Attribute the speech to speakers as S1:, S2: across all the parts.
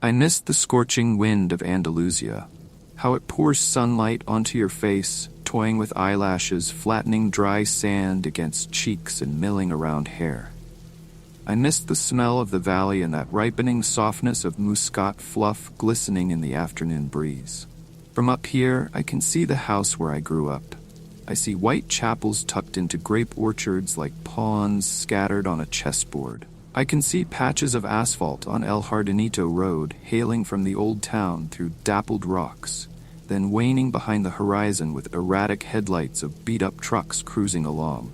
S1: I missed the scorching wind of Andalusia, how it pours sunlight onto your face, toying with eyelashes, flattening dry sand against cheeks and milling around hair. I missed the smell of the valley and that ripening softness of muscat fluff glistening in the afternoon breeze. From up here, I can see the house where I grew up. I see white chapels tucked into grape orchards like pawns scattered on a chessboard. I can see patches of asphalt on El Jardinito Road hailing from the old town through dappled rocks, then waning behind the horizon with erratic headlights of beat-up trucks cruising along.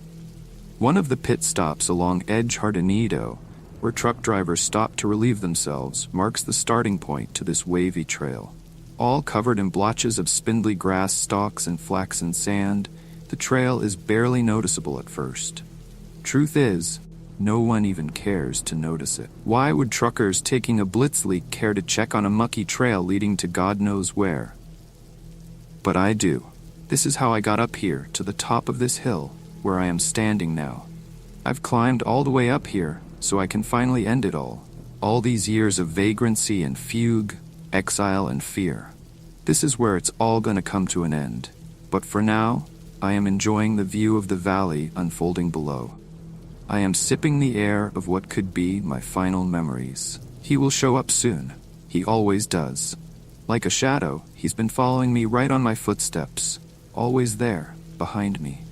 S1: One of the pit stops along Edge Jardinito, where truck drivers stop to relieve themselves, marks the starting point to this wavy trail. All covered in blotches of spindly grass stalks and flaxen sand, the trail is barely noticeable at first. Truth is, no one even cares to notice it. Why would truckers taking a blitzleak care to check on a mucky trail leading to God knows where? But I do. This is how I got up here, to the top of this hill, where I am standing now. I've climbed all the way up here, so I can finally end it all. All these years of vagrancy and fugue, exile and fear. This is where it's all gonna come to an end. But for now, I am enjoying the view of the valley unfolding below. I am sipping the air of what could be my final memories. He will show up soon. He always does. Like a shadow, he's been following me right on my footsteps, always there, behind me.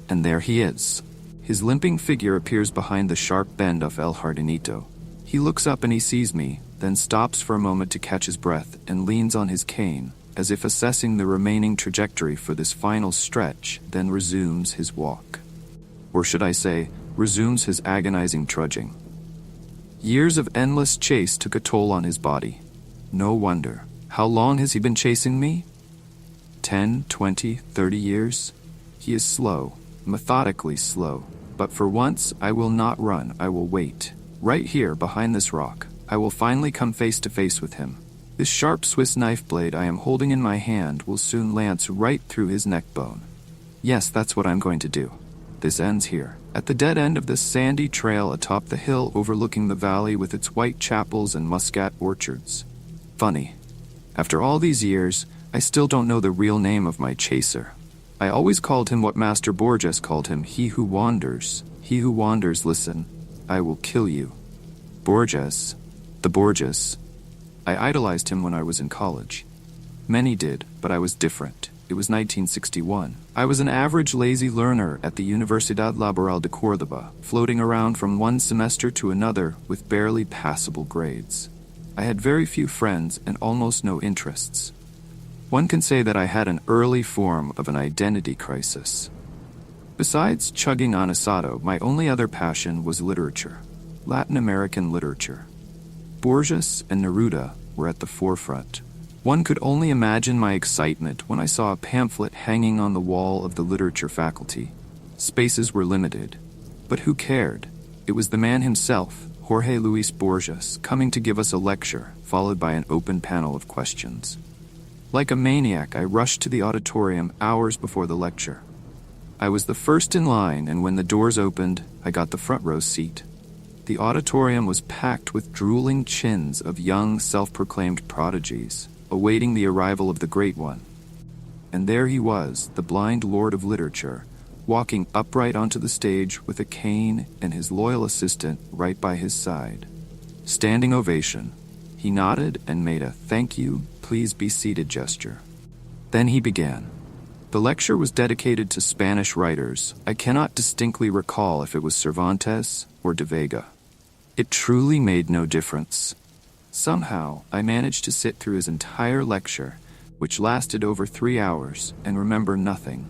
S1: And there he is. His limping figure appears behind the sharp bend of El Jardinito. He looks up and he sees me, then stops for a moment to catch his breath and leans on his cane, as if assessing the remaining trajectory for this final stretch, then resumes his walk. Or should I say, resumes his agonizing trudging. Years of endless chase took a toll on his body. No wonder. How long has he been chasing me? 10, 20, 30 years? He is slow, methodically slow. But for once, I will not run, I will wait. Right here, behind this rock, I will finally come face to face with him. This sharp Swiss knife blade I am holding in my hand will soon lance right through his neck bone. Yes, that's what I'm going to do. This ends here, at the dead end of this sandy trail atop the hill overlooking the valley with its white chapels and muscat orchards. Funny. After all these years, I still don't know the real name of my chaser. I always called him what Master Borges called him, he who wanders. He who wanders, listen, I will kill you. Borges. The Borges. I idolized him when I was in college. Many did, but I was different. It was 1961. I was an average lazy learner at the Universidad Laboral de Córdoba, floating around from one semester to another with barely passable grades. I had very few friends and almost no interests. One can say that I had an early form of an identity crisis. Besides chugging on asado, my only other passion was literature, Latin American literature. Borges and Neruda were at the forefront. One could only imagine my excitement when I saw a pamphlet hanging on the wall of the literature faculty. Spaces were limited, but who cared? It was the man himself, Jorge Luis Borges, coming to give us a lecture, followed by an open panel of questions. Like a maniac, I rushed to the auditorium hours before the lecture. I was the first in line, and when the doors opened, I got the front row seat. The auditorium was packed with drooling chins of young, self-proclaimed prodigies, awaiting the arrival of the Great One. And there he was, the blind lord of literature, walking upright onto the stage with a cane and his loyal assistant right by his side. Standing ovation. He nodded and made a "thank you, please be seated" gesture. Then he began. The lecture was dedicated to Spanish writers. I cannot distinctly recall if it was Cervantes or de Vega. It truly made no difference. Somehow, I managed to sit through his entire lecture, which lasted over 3 hours, and remember nothing.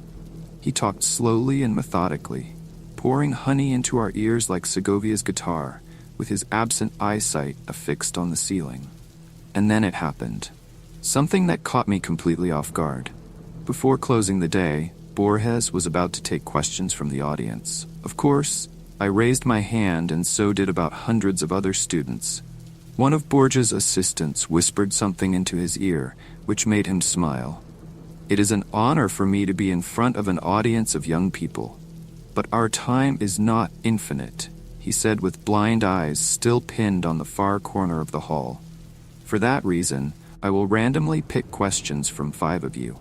S1: He talked slowly and methodically, pouring honey into our ears like Segovia's guitar, with his absent eyesight affixed on the ceiling. And then it happened. Something that caught me completely off guard. Before closing the day, Borges was about to take questions from the audience. Of course, I raised my hand, and so did about hundreds of other students. One of Borges' assistants whispered something into his ear, which made him smile. "It is an honor for me to be in front of an audience of young people. But our time is not infinite," he said with blind eyes still pinned on the far corner of the hall. For that reason, I will randomly pick questions from 5 of you.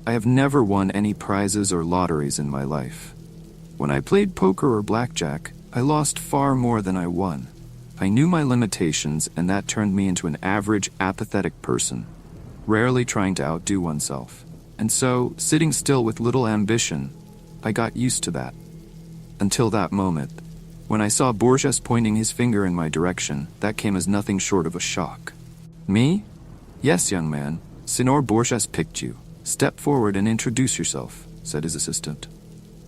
S1: I have never won any prizes or lotteries in my life. When I played poker or blackjack, I lost far more than I won. I knew my limitations, and that turned me into an average, apathetic person, rarely trying to outdo oneself. And so, sitting still with little ambition, I got used to that. Until that moment, when I saw Borges pointing his finger in my direction, that came as nothing short of a shock. Me? Yes, young man, Senor Borges picked you. Step forward and introduce yourself, said his assistant.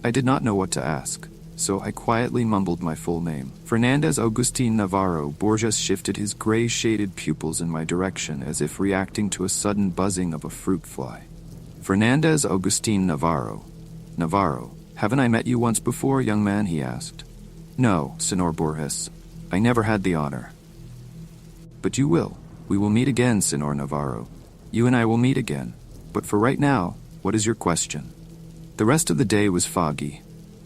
S1: I did not know what to ask, so I quietly mumbled my full name. Fernandez Agustin Navaro. Borges shifted his gray-shaded pupils in my direction as if reacting to a sudden buzzing of a fruit fly. Fernandez Agustin Navaro. Navaro, haven't I met you once before, young man? He asked. No, Senor Borges. I never had the honor. But you will. We will meet again, Senor Navaro. You and I will meet again. But for right now, what is your question? The rest of the day was foggy.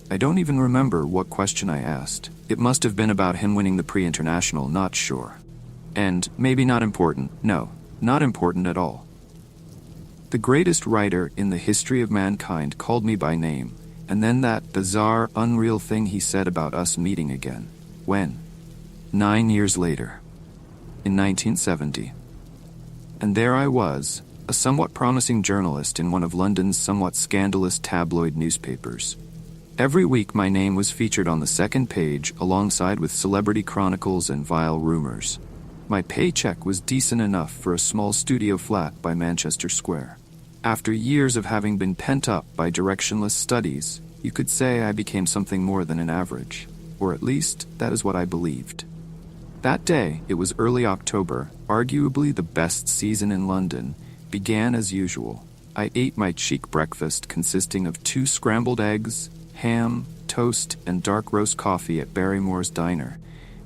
S1: I don't even remember what question I asked. It must have been about him winning the pre-international, not sure. And maybe not important. No, not important at all. The greatest writer in the history of mankind called me by name, and then that bizarre, unreal thing he said about us meeting again. When? 9 years later. In 1970. And there I was, a somewhat promising journalist in one of London's somewhat scandalous tabloid newspapers. Every week my name was featured on the second page alongside with celebrity chronicles and vile rumors. My paycheck was decent enough for a small studio flat by Manchester Square. After years of having been pent up by directionless studies, you could say I became something more than an average, or at least that is what I believed. That day, it was early October, arguably the best season in London, began as usual. I ate my cheek breakfast consisting of 2 scrambled eggs, ham, toast, and dark roast coffee at Barrymore's Diner,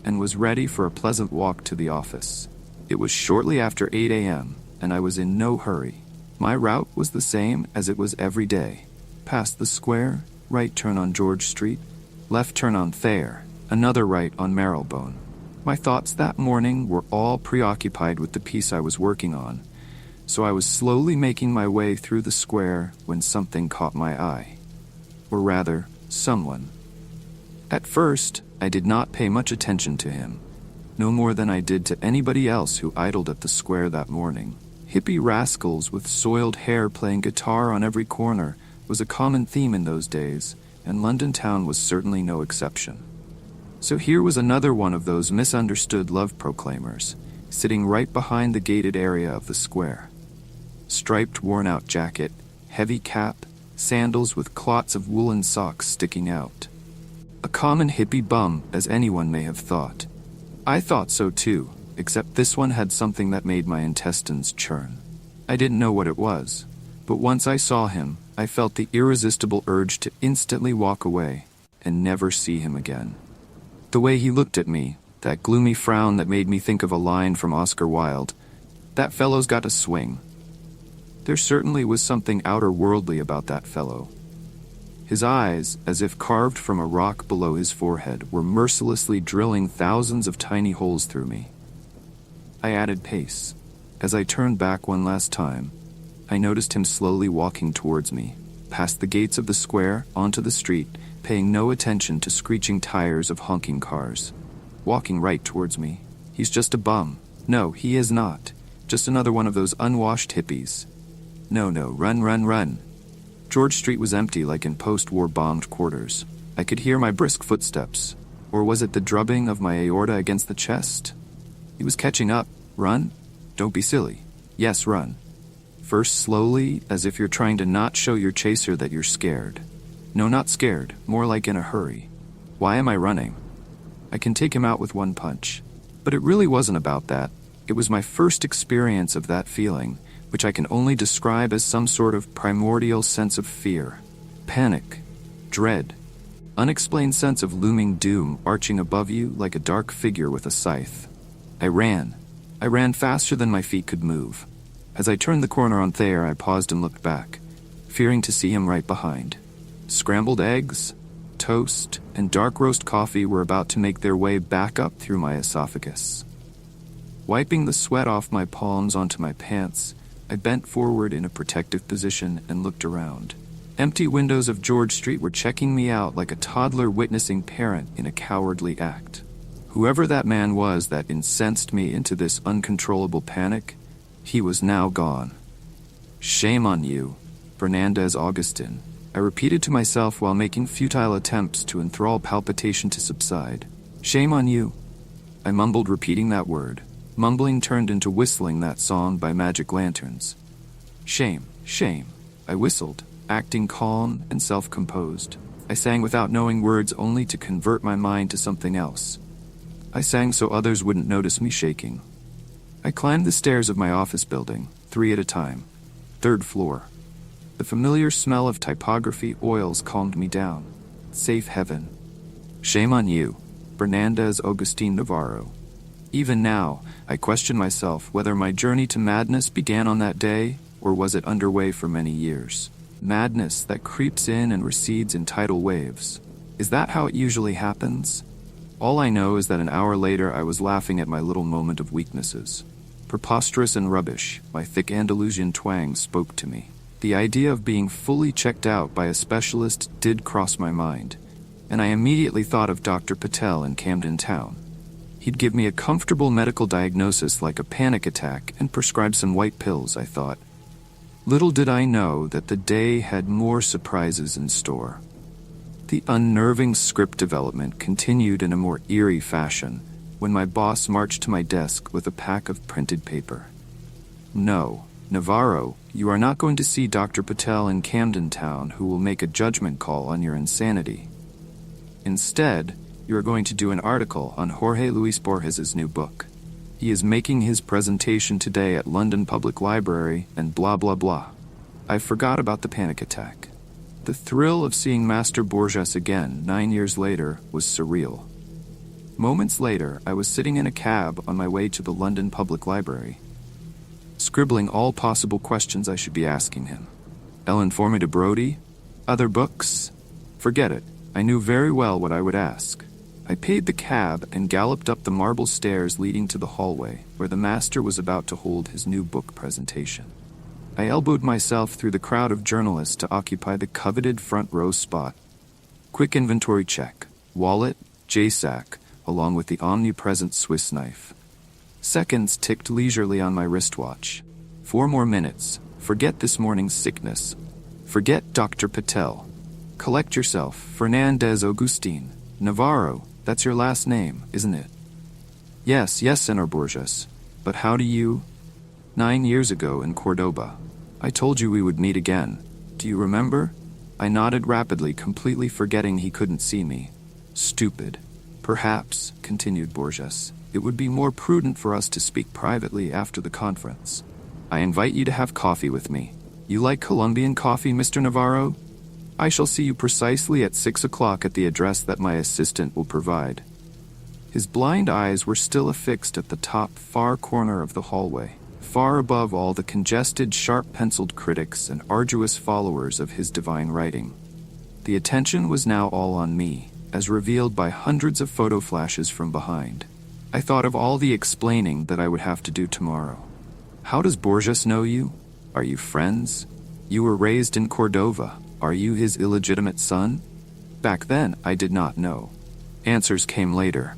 S1: and was ready for a pleasant walk to the office. It was shortly after 8 a.m., and I was in no hurry. My route was the same as it was every day. Past the square, right turn on George Street, left turn on Thayer, another right on Marylebone. My thoughts that morning were all preoccupied with the piece I was working on, so I was slowly making my way through the square when something caught my eye. Or rather, someone. At first, I did not pay much attention to him, no more than I did to anybody else who idled at the square that morning. Hippie rascals with soiled hair playing guitar on every corner was a common theme in those days, and London town was certainly no exception. So here was another one of those misunderstood love proclaimers, sitting right behind the gated area of the square. Striped worn-out jacket, heavy cap, sandals with clots of woolen socks sticking out. A common hippie bum, as anyone may have thought. I thought so too, except this one had something that made my intestines churn. I didn't know what it was, but once I saw him, I felt the irresistible urge to instantly walk away and never see him again. The way he looked at me, that gloomy frown that made me think of a line from Oscar Wilde, that fellow's got a swing. There certainly was something outer-worldly about that fellow. His eyes, as if carved from a rock below his forehead, were mercilessly drilling thousands of tiny holes through me. I added pace. As I turned back one last time, I noticed him slowly walking towards me, past the gates of the square, onto the street, paying no attention to screeching tires of honking cars. Walking right towards me. He's just a bum. No, he is not. Just another one of those unwashed hippies. No, run, run, run. George Street was empty like in post-war bombed quarters. I could hear my brisk footsteps. Or was it the drubbing of my aorta against the chest? He was catching up. Run? Don't be silly. Yes, run. First slowly, as if you're trying to not show your chaser that you're scared. No, not scared, more like in a hurry. Why am I running? I can take him out with one punch. But it really wasn't about that. It was my first experience of that feeling, which I can only describe as some sort of primordial sense of fear, panic, dread, unexplained sense of looming doom arching above you like a dark figure with a scythe. I ran faster than my feet could move. As I turned the corner on Thayer, I paused and looked back, fearing to see him right behind. Scrambled eggs, toast, and dark roast coffee were about to make their way back up through my esophagus. Wiping the sweat off my palms onto my pants, I bent forward in a protective position and looked around. Empty windows of George Street were checking me out like a toddler witnessing parent in a cowardly act. Whoever that man was that incensed me into this uncontrollable panic, he was now gone. "Shame on you, Fernandez Augustin," I repeated to myself while making futile attempts to enthrall palpitation to subside. "Shame on you." I mumbled, repeating that word. Mumbling turned into whistling that song by Magic Lanterns. "Shame, shame," I whistled, acting calm and self-composed. I sang without knowing words, only to convert my mind to something else. I sang so others wouldn't notice me shaking. I climbed the stairs of my office building, 3 at a time. 3rd floor. The familiar smell of typography oils calmed me down. Safe heaven. Shame on you, Fernandez Augustin Navaro. Even now, I question myself whether my journey to madness began on that day, or was it underway for many years. Madness that creeps in and recedes in tidal waves. Is that how it usually happens? All I know is that an hour later I was laughing at my little moment of weaknesses. Preposterous and rubbish, my thick Andalusian twang spoke to me. The idea of being fully checked out by a specialist did cross my mind, and I immediately thought of Dr. Patel in Camden Town. He'd give me a comfortable medical diagnosis like a panic attack and prescribe some white pills, I thought. Little did I know that the day had more surprises in store. The unnerving script development continued in a more eerie fashion when my boss marched to my desk with a pack of printed paper. "No, Navaro, you are not going to see Dr. Patel in Camden Town, who will make a judgment call on your insanity. Instead, you are going to do an article on Jorge Luis Borges' new book. He is making his presentation today at London Public Library and blah blah blah." I forgot about the panic attack. The thrill of seeing Master Borges again 9 years later was surreal. Moments later, I was sitting in a cab on my way to the London Public Library, scribbling all possible questions I should be asking him. El Informe de Brody? Other books? Forget it. I knew very well what I would ask. I paid the cab and galloped up the marble stairs leading to the hallway, where the master was about to hold his new book presentation. I elbowed myself through the crowd of journalists to occupy the coveted front row spot. Quick inventory check. Wallet, J-sack, along with the omnipresent Swiss knife. Seconds ticked leisurely on my wristwatch. 4 more minutes. Forget this morning's sickness. Forget Dr. Patel. Collect yourself, Fernandez Augustin. Navaro, that's your last name, isn't it? Yes, Senor Borges. But how do you... 9 years ago in Cordoba. I told you we would meet again. Do you remember? I nodded rapidly, completely forgetting he couldn't see me. Stupid. Perhaps, continued Borges, it would be more prudent for us to speak privately after the conference. I invite you to have coffee with me. You like Colombian coffee, Mr. Navaro? I shall see you precisely at 6 o'clock at the address that my assistant will provide. His blind eyes were still affixed at the top far corner of the hallway, far above all the congested, sharp-penciled critics and arduous followers of his divine writing. The attention was now all on me, as revealed by hundreds of photo flashes from behind. I thought of all the explaining that I would have to do tomorrow. How does Borges know you? Are you friends? You were raised in Cordova. Are you his illegitimate son? Back then, I did not know. Answers came later.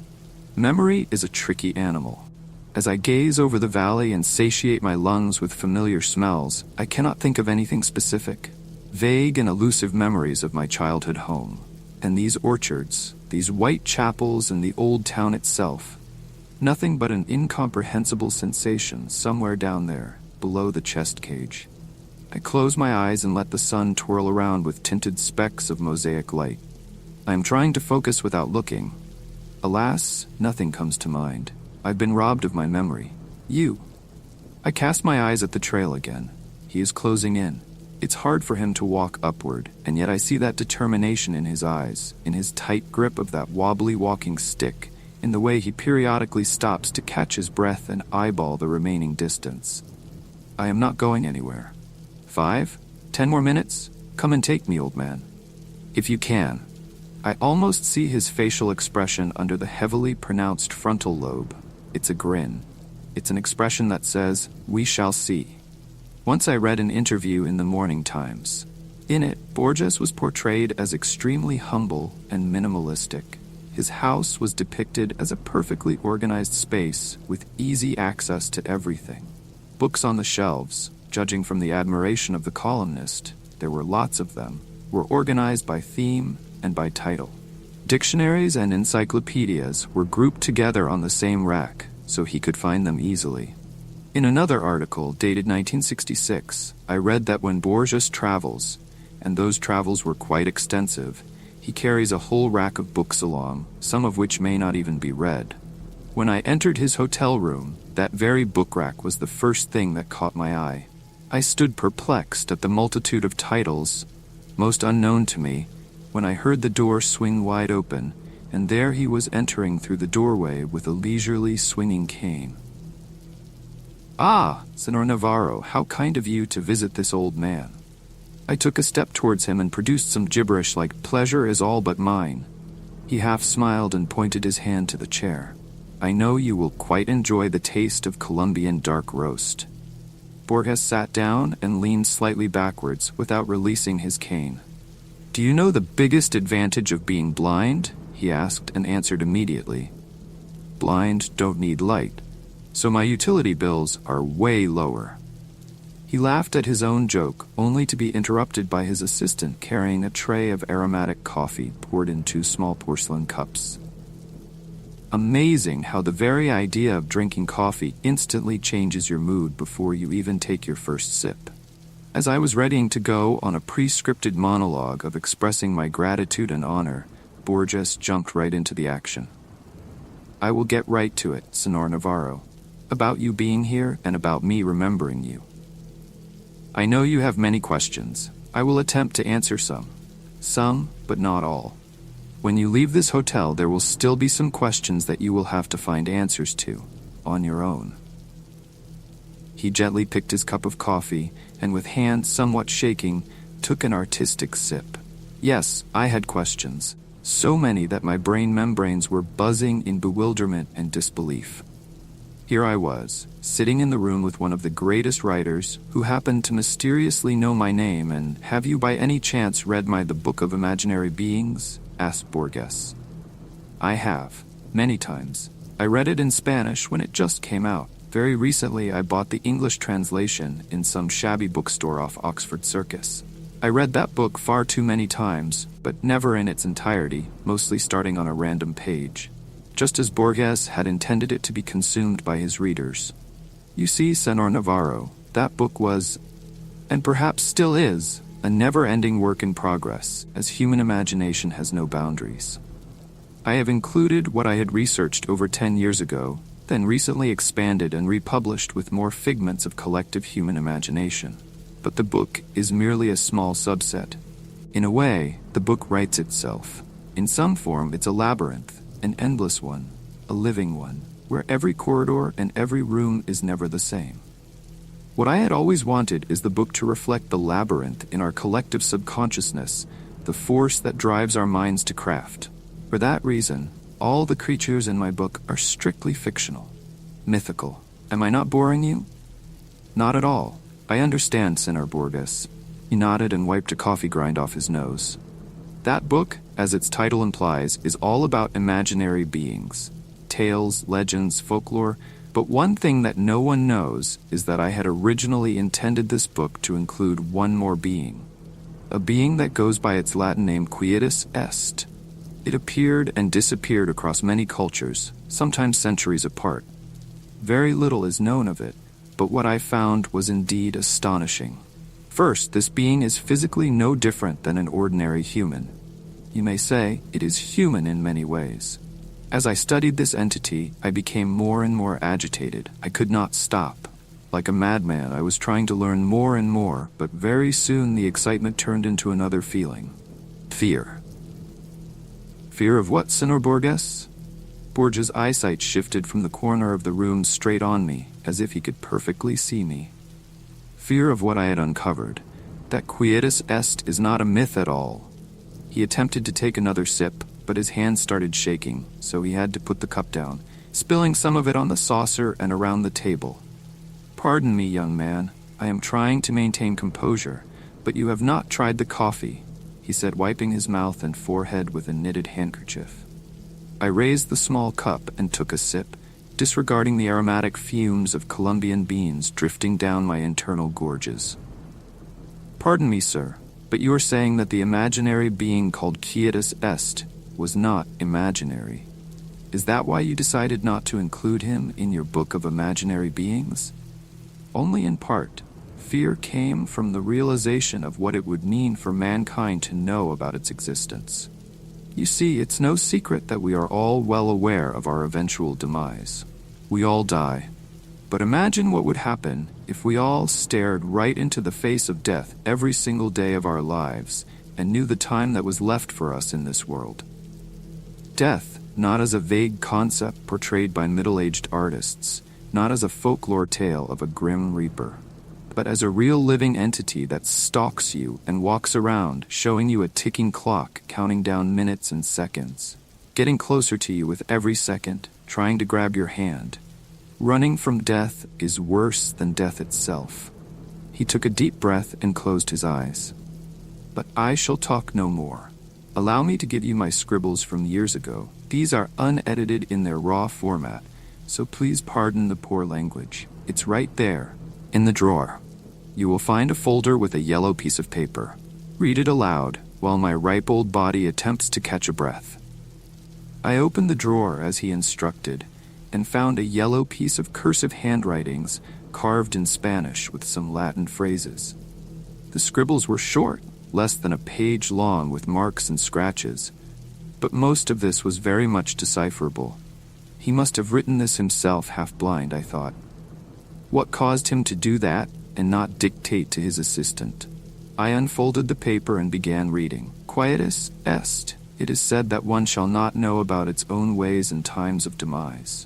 S1: Memory is a tricky animal. As I gaze over the valley and satiate my lungs with familiar smells, I cannot think of anything specific. Vague and elusive memories of my childhood home. And these orchards, these white chapels and the old town itself. Nothing but an incomprehensible sensation somewhere down there, below the chest cage. I close my eyes and let the sun twirl around with tinted specks of mosaic light. I am trying to focus without looking. Alas, nothing comes to mind. I've been robbed of my memory. You. I cast my eyes at the trail again. He is closing in. It's hard for him to walk upward, and yet I see that determination in his eyes, in his tight grip of that wobbly walking stick, in the way he periodically stops to catch his breath and eyeball the remaining distance. I am not going anywhere. 5? 10 more minutes? Come and take me, old man. If you can. I almost see his facial expression under the heavily pronounced frontal lobe. It's a grin. It's an expression that says, "We shall see." Once I read an interview in the Morning Times. In it, Borges was portrayed as extremely humble and minimalistic. His house was depicted as a perfectly organized space with easy access to everything. Books on the shelves, judging from the admiration of the columnist, there were lots of them, were organized by theme and by title. Dictionaries and encyclopedias were grouped together on the same rack, so he could find them easily. In another article, dated 1966, I read that when Borges travels, and those travels were quite extensive, he carries a whole rack of books along, some of which may not even be read. When I entered his hotel room, that very book rack was the first thing that caught my eye. I stood perplexed at the multitude of titles, most unknown to me, when I heard the door swing wide open, and there he was entering through the doorway with a leisurely swinging cane. "Ah, Senor Navaro, how kind of you to visit this old man." I took a step towards him and produced some gibberish like "pleasure is all but mine." He half smiled and pointed his hand to the chair. "I know you will quite enjoy the taste of Colombian dark roast." Borges sat down and leaned slightly backwards without releasing his cane. "Do you know the biggest advantage of being blind?" he asked and answered immediately. "Blind don't need light, so my utility bills are way lower." He laughed at his own joke, only to be interrupted by his assistant carrying a tray of aromatic coffee poured in 2 small porcelain cups. Amazing how the very idea of drinking coffee instantly changes your mood before you even take your first sip. As I was readying to go on a pre-scripted monologue of expressing my gratitude and honor, Borges jumped right into the action. "I will get right to it, Senor Navaro, about you being here and about me remembering you. I know you have many questions. I will attempt to answer some, but not all. When you leave this hotel, there will still be some questions that you will have to find answers to, on your own." He gently picked his cup of coffee, and with hands somewhat shaking, took an artistic sip. Yes, I had questions, so many that my brain membranes were buzzing in bewilderment and disbelief. Here I was, sitting in the room with one of the greatest writers, who happened to mysteriously know my name, and "Have you by any chance read The Book of Imaginary Beings?" asked Borges. "I have, many times. I read it in Spanish when it just came out. Very recently I bought the English translation in some shabby bookstore off Oxford Circus. I read that book far too many times, but never in its entirety, mostly starting on a random page, just as Borges had intended it to be consumed by his readers. You see, Senor Navaro, that book was, and perhaps still is, a never-ending work in progress, as human imagination has no boundaries. I have included what I had researched over 10 years ago, then recently expanded and republished with more figments of collective human imagination. But the book is merely a small subset. In a way, the book writes itself. In some form, it's a labyrinth, an endless one, a living one, where every corridor and every room is never the same. What I had always wanted is the book to reflect the labyrinth in our collective subconsciousness, the force that drives our minds to craft. For that reason, all the creatures in my book are strictly fictional, mythical. Am I not boring you? Not at all. I understand, Senor Borges. He nodded and wiped a coffee grind off his nose. That book, as its title implies, is all about imaginary beings, tales, legends, folklore, but one thing that no one knows is that I had originally intended this book to include one more being, a being that goes by its Latin name Quietus Est. It appeared and disappeared across many cultures, sometimes centuries apart. Very little is known of it, but what I found was indeed astonishing. First, this being is physically no different than an ordinary human. You may say it is human in many ways. As I studied this entity, I became more and more agitated. I could not stop. Like a madman, I was trying to learn more and more, but very soon the excitement turned into another feeling. Fear. Fear of what, Senor Borges? Borges' eyesight shifted from the corner of the room straight on me, as if he could perfectly see me. Fear of what I had uncovered. That Quietus Est is not a myth at all. He attempted to take another sip, but his hand started shaking, so he had to put the cup down, spilling some of it on the saucer and around the table. "Pardon me, young man. I am trying to maintain composure, but you have not tried the coffee," he said, wiping his mouth and forehead with a knitted handkerchief. I raised the small cup and took a sip, disregarding the aromatic fumes of Colombian beans drifting down my internal gorges. "Pardon me, sir, but you are saying that the imaginary being called Quietus Est was not imaginary. Is that why you decided not to include him in your book of imaginary beings?" "Only in part. Fear came from the realization of what it would mean for mankind to know about its existence. You see, it's no secret that we are all well aware of our eventual demise. We all die. But imagine what would happen if we all stared right into the face of death every single day of our lives and knew the time that was left for us in this world. Death, not as a vague concept portrayed by middle-aged artists, not as a folklore tale of a grim reaper, but as a real living entity that stalks you and walks around, showing you a ticking clock, counting down minutes and seconds, getting closer to you with every second, trying to grab your hand. Running from death is worse than death itself." He took a deep breath and closed his eyes. "But I shall talk no more. Allow me to give you my scribbles from years ago. These are unedited in their raw format, so please pardon the poor language. It's right there, in the drawer. You will find a folder with a yellow piece of paper. Read it aloud, while my ripe old body attempts to catch a breath." I opened the drawer as he instructed, and found a yellow piece of cursive handwritings carved in Spanish with some Latin phrases. The scribbles were short, less than a page long, with marks and scratches, but most of this was very much decipherable. He must have written this himself, half-blind, I thought. What caused him to do that and not dictate to his assistant? I unfolded the paper and began reading. "Quietus Est. It is said that one shall not know about its own ways in times of demise.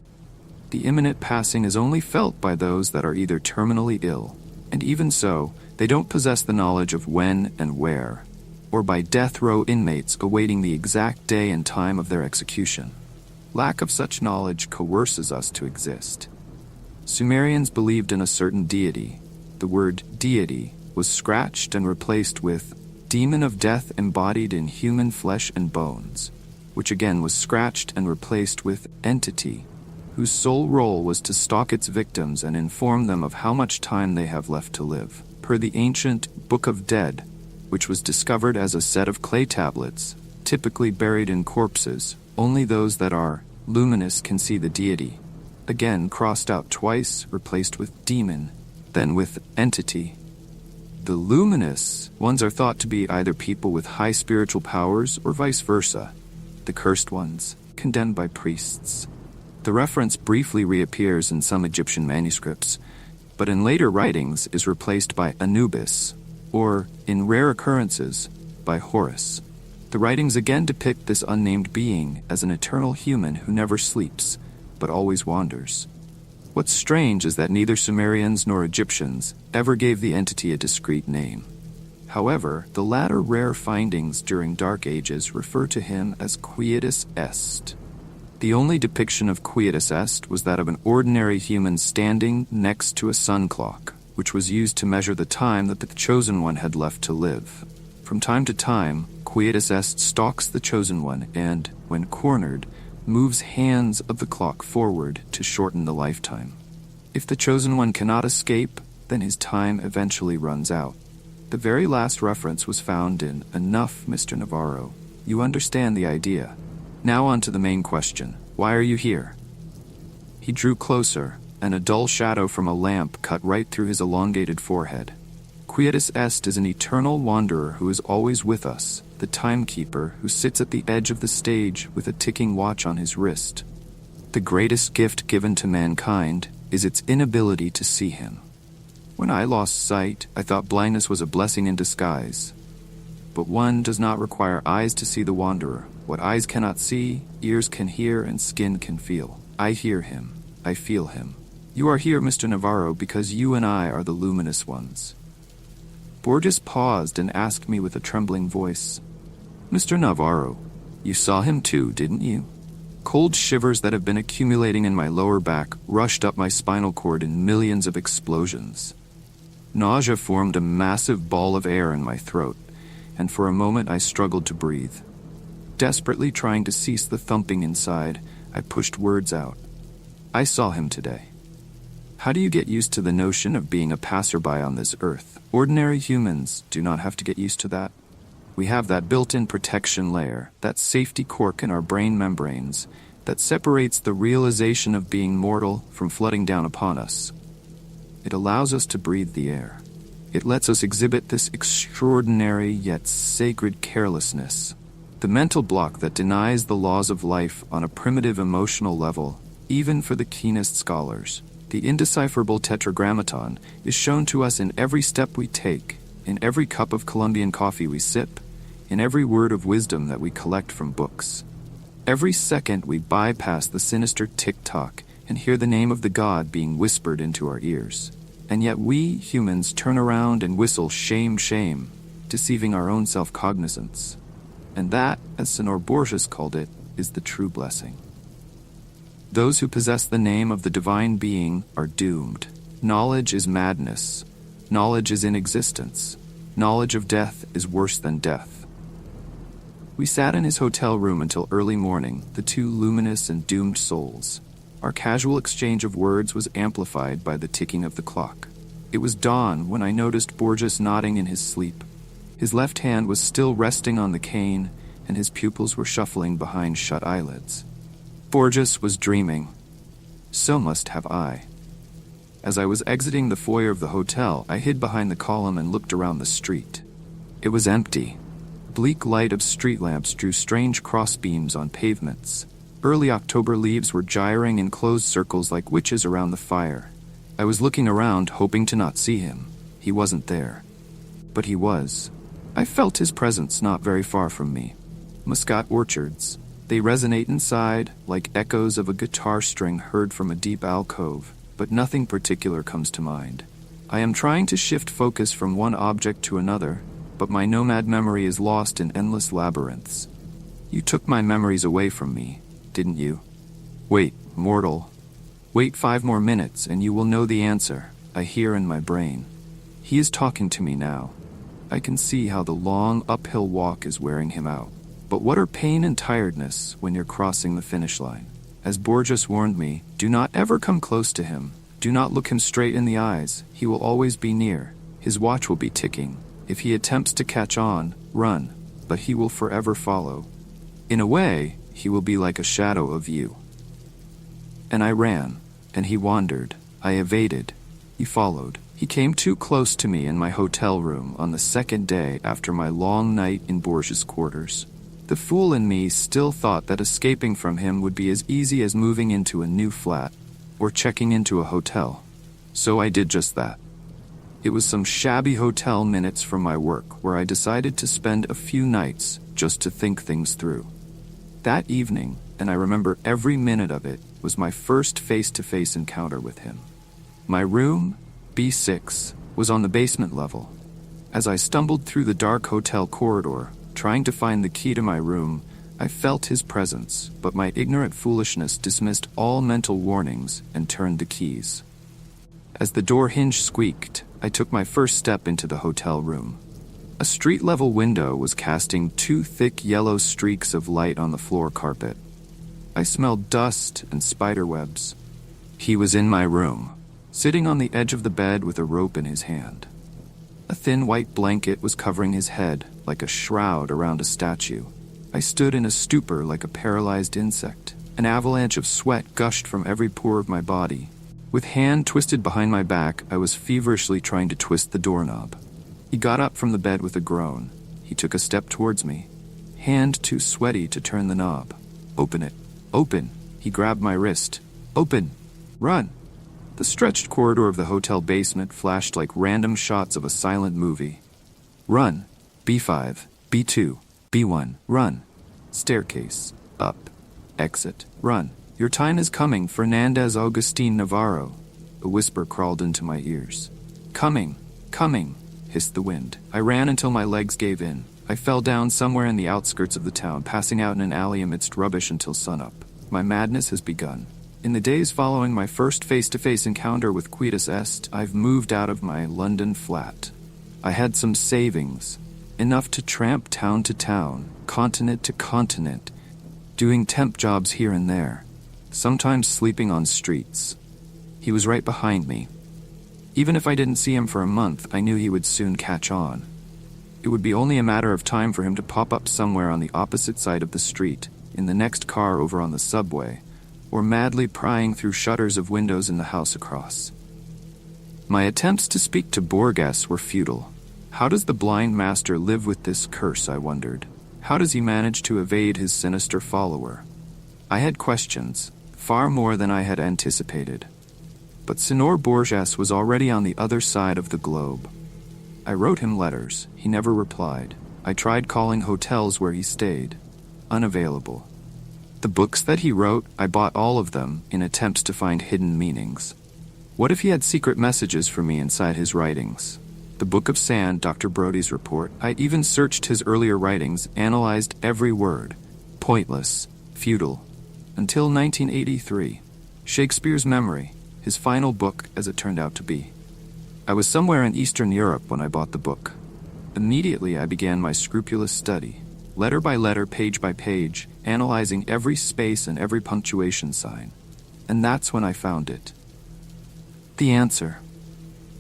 S1: The imminent passing is only felt by those that are either terminally ill, and even so, they don't possess the knowledge of when and where, or by death row inmates awaiting the exact day and time of their execution. Lack of such knowledge coerces us to exist. Sumerians believed in a certain deity. The word deity was scratched and replaced with demon of death embodied in human flesh and bones, which again was scratched and replaced with entity, whose sole role was to stalk its victims and inform them of how much time they have left to live. Per the ancient Book of Dead, which was discovered as a set of clay tablets, typically buried in corpses, only those that are luminous can see the deity. Again crossed out twice, replaced with demon, then with entity. The luminous ones are thought to be either people with high spiritual powers or vice versa, the cursed ones, condemned by priests. The reference briefly reappears in some Egyptian manuscripts, but in later writings is replaced by Anubis, or, in rare occurrences, by Horus. The writings again depict this unnamed being as an eternal human who never sleeps, but always wanders. What's strange is that neither Sumerians nor Egyptians ever gave the entity a discrete name. However, the latter rare findings during Dark Ages refer to him as Quietus Est. The only depiction of Quietus Est was that of an ordinary human standing next to a sun clock, which was used to measure the time that the Chosen One had left to live. From time to time, Quietus Est stalks the Chosen One and, when cornered, moves hands of the clock forward to shorten the lifetime. If the Chosen One cannot escape, then his time eventually runs out. The very last reference was found in Enough, Mr. Navaro. You understand the idea. Now on to the main question. Why are you here? He drew closer, and a dull shadow from a lamp cut right through his elongated forehead. Quietus Est is an eternal wanderer who is always with us, the timekeeper who sits at the edge of the stage with a ticking watch on his wrist. The greatest gift given to mankind is its inability to see him. When I lost sight, I thought blindness was a blessing in disguise. But one does not require eyes to see the wanderer. What eyes cannot see, ears can hear, and skin can feel. I hear him. I feel him. You are here, Mr. Navaro, because you and I are the luminous ones. Borges paused and asked me with a trembling voice, Mr. Navaro, you saw him too, didn't you? Cold shivers that have been accumulating in my lower back rushed up my spinal cord in millions of explosions. Nausea formed a massive ball of air in my throat, and for a moment I struggled to breathe. Desperately trying to cease the thumping inside, I pushed words out. I saw him today. How do you get used to the notion of being a passerby on this earth? Ordinary humans do not have to get used to that. We have that built-in protection layer, that safety cork in our brain membranes, that separates the realization of being mortal from flooding down upon us. It allows us to breathe the air. It lets us exhibit this extraordinary yet sacred carelessness. The mental block that denies the laws of life on a primitive emotional level, even for the keenest scholars. The indecipherable tetragrammaton is shown to us in every step we take, in every cup of Colombian coffee we sip, in every word of wisdom that we collect from books. Every second we bypass the sinister tick-tock and hear the name of the god being whispered into our ears. And yet we, humans, turn around and whistle shame, shame, deceiving our own self-cognizance. And that, as Senor Borges called it, is the true blessing. Those who possess the name of the divine being are doomed. Knowledge is madness. Knowledge is inexistence. Knowledge of death is worse than death. We sat in his hotel room until early morning, the two luminous and doomed souls. Our casual exchange of words was amplified by the ticking of the clock. It was dawn when I noticed Borges nodding in his sleep. His left hand was still resting on the cane, and his pupils were shuffling behind shut eyelids. Borges was dreaming. So must have I. As I was exiting the foyer of the hotel, I hid behind the column and looked around the street. It was empty. Bleak light of street lamps drew strange crossbeams on pavements. Early October leaves were gyring in closed circles like witches around the fire. I was looking around, hoping to not see him. He wasn't there. But he was. I felt his presence not very far from me. Muscat orchards. They resonate inside, like echoes of a guitar string heard from a deep alcove, but nothing particular comes to mind. I am trying to shift focus from one object to another, but my nomad memory is lost in endless labyrinths. You took my memories away from me, didn't you? Wait, mortal. Wait 5 more minutes and you will know the answer, I hear in my brain. He is talking to me now. I can see how the long uphill walk is wearing him out. But what are pain and tiredness when you're crossing the finish line? As Borges warned me, do not ever come close to him. Do not look him straight in the eyes. He will always be near. His watch will be ticking. If he attempts to catch on, run, but he will forever follow. In a way, he will be like a shadow of you. And I ran, and he wandered. I evaded. He followed. He came too close to me in my hotel room on the second day after my long night in Borges' quarters. The fool in me still thought that escaping from him would be as easy as moving into a new flat, or checking into a hotel. So I did just that. It was some shabby hotel minutes from my work where I decided to spend a few nights just to think things through. That evening, and I remember every minute of it, was my first face-to-face encounter with him. My room, B6, was on the basement level. As I stumbled through the dark hotel corridor, trying to find the key to my room, I felt his presence, but my ignorant foolishness dismissed all mental warnings and turned the keys. As the door hinge squeaked, I took my first step into the hotel room. A street-level window was casting 2 thick yellow streaks of light on the floor carpet. I smelled dust and spiderwebs. He was in my room, sitting on the edge of the bed with a rope in his hand. A thin white blanket was covering his head like a shroud around a statue. I stood in a stupor like a paralyzed insect. An avalanche of sweat gushed from every pore of my body. With hand twisted behind my back, I was feverishly trying to twist the doorknob. He got up from the bed with a groan. He took a step towards me, hand too sweaty to turn the knob. Open it. Open. He grabbed my wrist. Open. Run. The stretched corridor of the hotel basement flashed like random shots of a silent movie. Run. B5. B2. B1. Run. Staircase. Up. Exit. Run. Your time is coming, Fernandez Augustine Navaro. A whisper crawled into my ears. Coming. Coming, hissed the wind. I ran until my legs gave in. I fell down somewhere in the outskirts of the town, passing out in an alley amidst rubbish until sunup. My madness has begun. In the days following my first face-to-face encounter with Quietus Est, I've moved out of my London flat. I had some savings, enough to tramp town to town, continent to continent, doing temp jobs here and there, sometimes sleeping on streets. He was right behind me. Even if I didn't see him for a month, I knew he would soon catch on. It would be only a matter of time for him to pop up somewhere on the opposite side of the street, in the next car over on the subway, or madly prying through shutters of windows in the house across. My attempts to speak to Borges were futile. How does the blind master live with this curse, I wondered? How does he manage to evade his sinister follower? I had questions, far more than I had anticipated. But Senor Borges was already on the other side of the globe. I wrote him letters. He never replied. I tried calling hotels where he stayed. Unavailable. The books that he wrote, I bought all of them in attempts to find hidden meanings. What if he had secret messages for me inside his writings? The Book of Sand, Dr. Brody's report. I even searched his earlier writings, analyzed every word. Pointless, futile. Until 1983. Shakespeare's Memory, his final book as it turned out to be. I was somewhere in Eastern Europe when I bought the book. Immediately I began my scrupulous study, letter by letter, page by page, analyzing every space and every punctuation sign. And that's when I found it. The answer.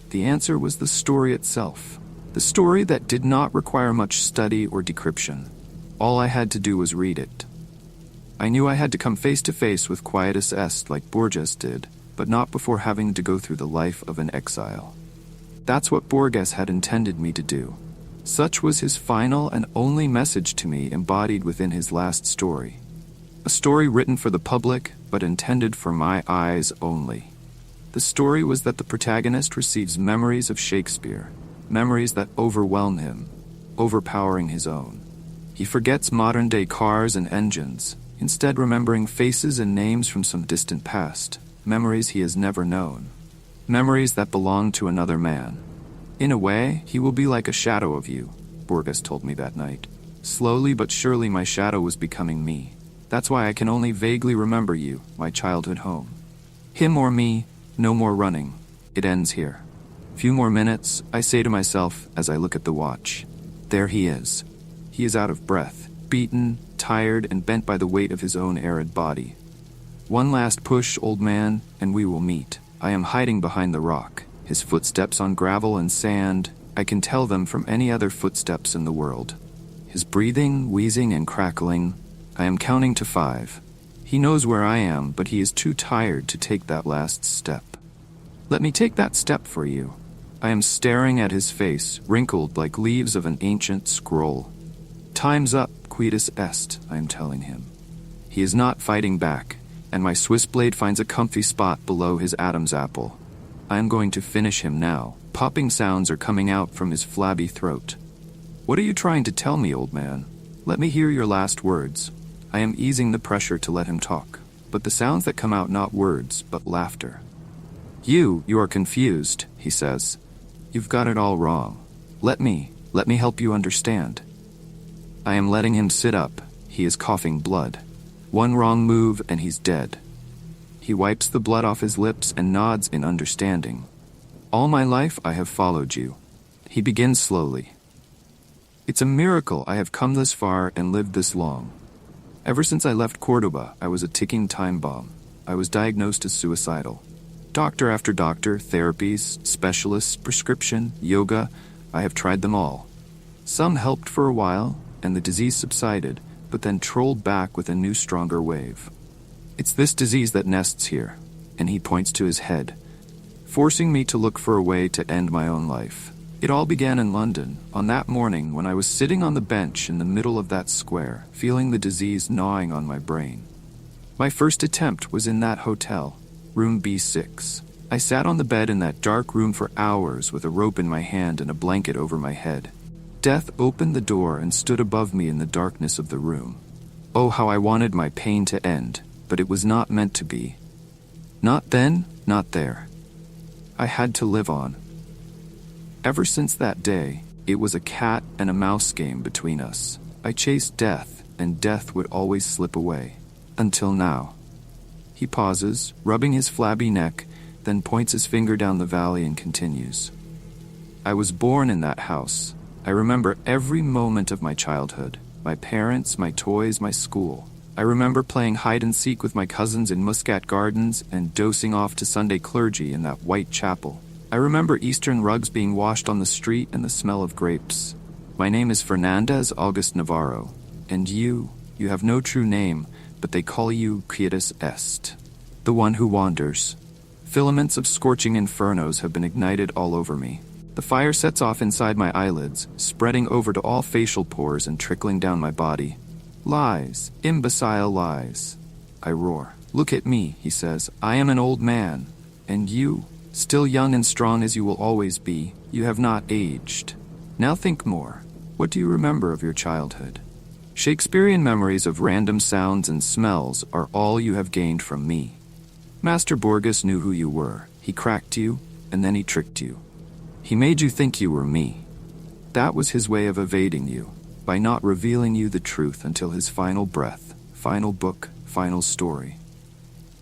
S1: The answer was the story itself. The story that did not require much study or decryption. All I had to do was read it. I knew I had to come face to face with Quietus Est like Borges did, but not before having to go through the life of an exile. That's what Borges had intended me to do. Such was his final and only message to me embodied within his last story. A story written for the public, but intended for my eyes only. The story was that the protagonist receives memories of Shakespeare, memories that overwhelm him, overpowering his own. He forgets modern-day cars and engines, instead remembering faces and names from some distant past, memories he has never known, memories that belong to another man. In a way, he will be like a shadow of you, Borges told me that night. Slowly but surely my shadow was becoming me. That's why I can only vaguely remember you, my childhood home. Him or me, no more running. It ends here. Few more minutes, I say to myself as I look at the watch. There he is. He is out of breath, beaten, tired, and bent by the weight of his own arid body. One last push, old man, and we will meet. I am hiding behind the rock. His footsteps on gravel and sand, I can tell them from any other footsteps in the world. His breathing, wheezing, and crackling, I am counting to 5. He knows where I am, but he is too tired to take that last step. Let me take that step for you. I am staring at his face, wrinkled like leaves of an ancient scroll. Time's up, Quietus Est, I am telling him. He is not fighting back, and my Swiss blade finds a comfy spot below his Adam's apple. I am going to finish him now. Popping sounds are coming out from his flabby throat. What are you trying to tell me, old man? Let me hear your last words. I am easing the pressure to let him talk, but the sounds that come out not words, but laughter. You are confused, he says. You've got it all wrong. Let me help you understand. I am letting him sit up. He is coughing blood. One wrong move and he's dead. He wipes the blood off his lips and nods in understanding. All my life I have followed you. He begins slowly. It's a miracle I have come this far and lived this long. Ever since I left Cordoba, I was a ticking time bomb. I was diagnosed as suicidal. Doctor after doctor, therapies, specialists, prescription, yoga, I have tried them all. Some helped for a while, and the disease subsided, but then trolled back with a new, stronger wave. It's this disease that nests here, and he points to his head, forcing me to look for a way to end my own life. It all began in London, on that morning when I was sitting on the bench in the middle of that square, feeling the disease gnawing on my brain. My first attempt was in that hotel, room B6. I sat on the bed in that dark room for hours with a rope in my hand and a blanket over my head. Death opened the door and stood above me in the darkness of the room. Oh, how I wanted my pain to end, but it was not meant to be. Not then, not there. I had to live on. Ever since that day, it was a cat and a mouse game between us. I chased death, and death would always slip away. Until now. He pauses, rubbing his flabby neck, then points his finger down the valley and continues. I was born in that house. I remember every moment of my childhood. My parents, my toys, my school. I remember playing hide-and-seek with my cousins in Muscat Gardens and dozing off to Sunday clergy in that white chapel. I remember Eastern rugs being washed on the street and the smell of grapes. My name is Fernandez August Navaro. And you have no true name, but they call you Quietus Est, the one who wanders. Filaments of scorching infernos have been ignited all over me. The fire sets off inside my eyelids, spreading over to all facial pores and trickling down my body. Lies, imbecile lies. I roar. Look at me, he says. I am an old man. And you, still young and strong as you will always be, you have not aged. Now think more. What do you remember of your childhood? Shakespearean memories of random sounds and smells are all you have gained from me. Master Borges knew who you were. He cracked you, and then he tricked you. He made you think you were me. That was his way of evading you, by not revealing you the truth until his final breath, final book, final story.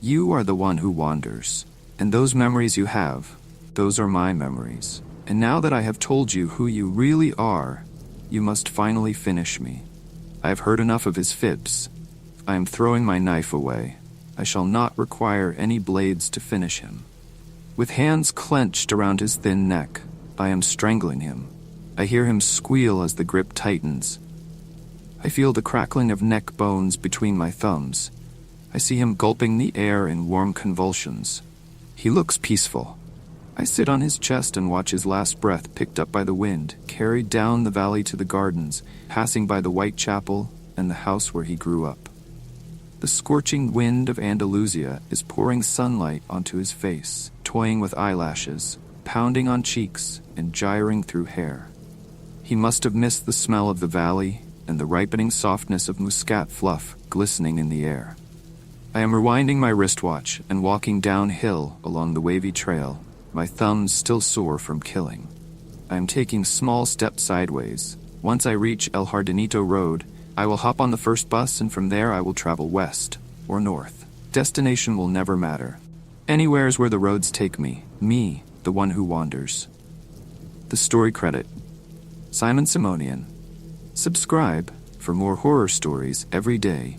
S1: You are the one who wanders, and those memories you have, those are my memories. And now that I have told you who you really are, you must finally finish me. I have heard enough of his fibs. I am throwing my knife away. I shall not require any blades to finish him. With hands clenched around his thin neck, I am strangling him. I hear him squeal as the grip tightens. I feel the crackling of neck bones between my thumbs. I see him gulping the air in warm convulsions. He looks peaceful. I sit on his chest and watch his last breath picked up by the wind, carried down the valley to the gardens, passing by the white chapel and the house where he grew up. The scorching wind of Andalusia is pouring sunlight onto his face, toying with eyelashes, pounding on cheeks, and gyring through hair. He must have missed the smell of the valley and the ripening softness of muscat fluff glistening in the air. I am rewinding my wristwatch and walking downhill along the wavy trail, my thumbs still sore from killing. I am taking small steps sideways. Once I reach El Jardinito Road, I will hop on the first bus, and from there I will travel west or north. Destination will never matter. Anywhere's where the roads take me, the one who wanders. The story credit: Simon Simonian. Subscribe for more horror stories every day.